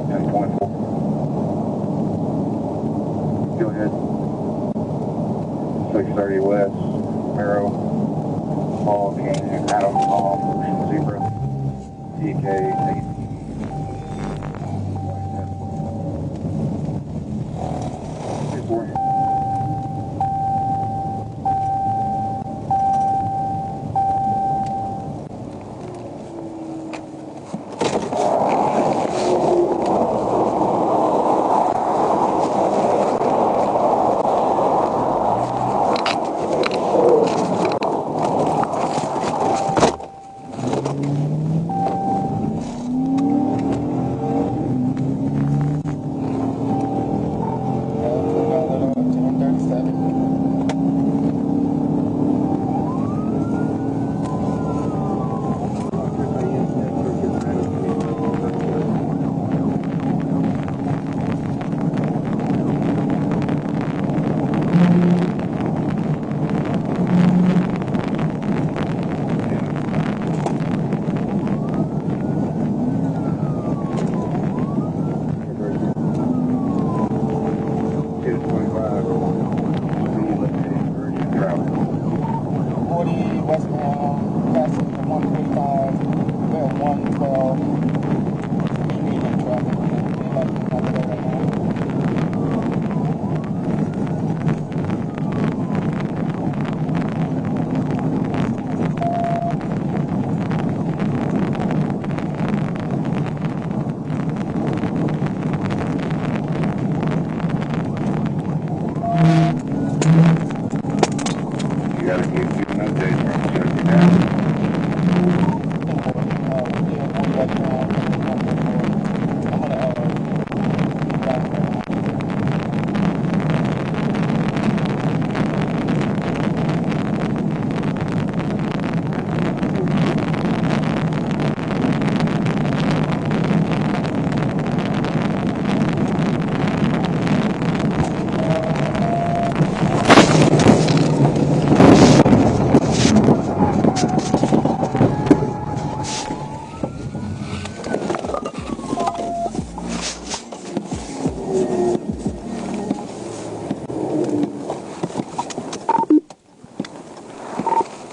10.4. Go ahead. 630 west, Arrow, Hall, Canyon, Adam Hall, Zebra, TK 8.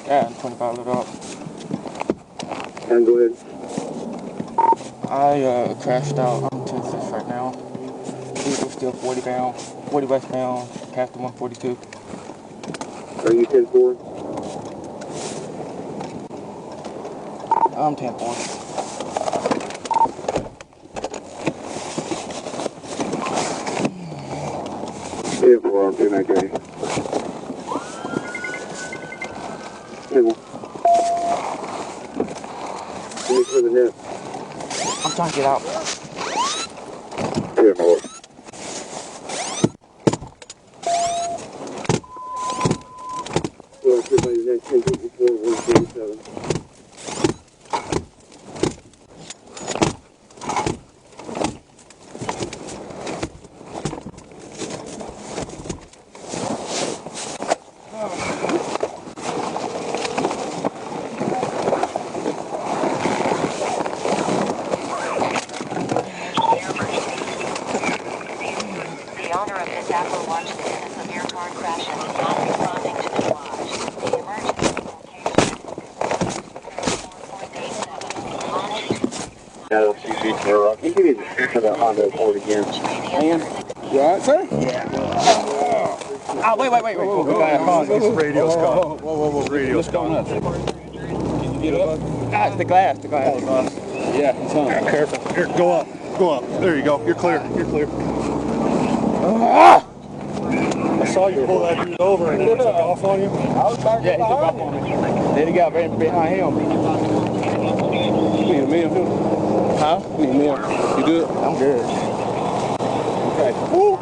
Yeah, 25 lit up. And go ahead. I crashed out. I'm 10-6 right now. We're still 40 pound, 40 westbound, past the 142. Are you 10-4? I'm 10-4. 10-4, I'm 10-8. For the net. I'm trying to get out. Yeah, more. Well, everybody next 10-54, 147. You can even for the Honda Accord again. Man, you alright, sir? Yeah. Wait. This radio's gone. Whoa. Radio's gone. Can you get up? It's the glass. Yeah, it's on. Careful. Here, go up. There you go. You're clear. I saw you pull that dude over and it took off on you. Yeah, he took off on me. Then he got right behind him. You need a meal too? Huh? You need a meal? You good? I'm good. Okay. Woo!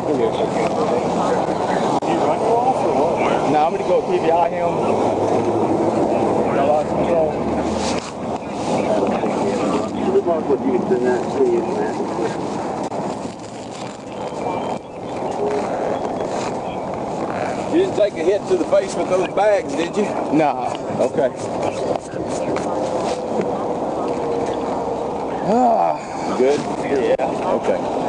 You run off or what? Nah, I'm gonna go PVI him. I lost control. Good luck with you in that city, man. You didn't take a hit to the face with those bags, did you? Nah. Okay. good? Yeah. Okay.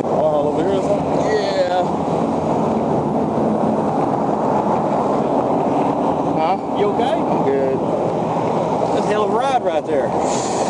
All over here or something? Yeah. Huh? You okay? I'm good. That's a hell of a ride right there.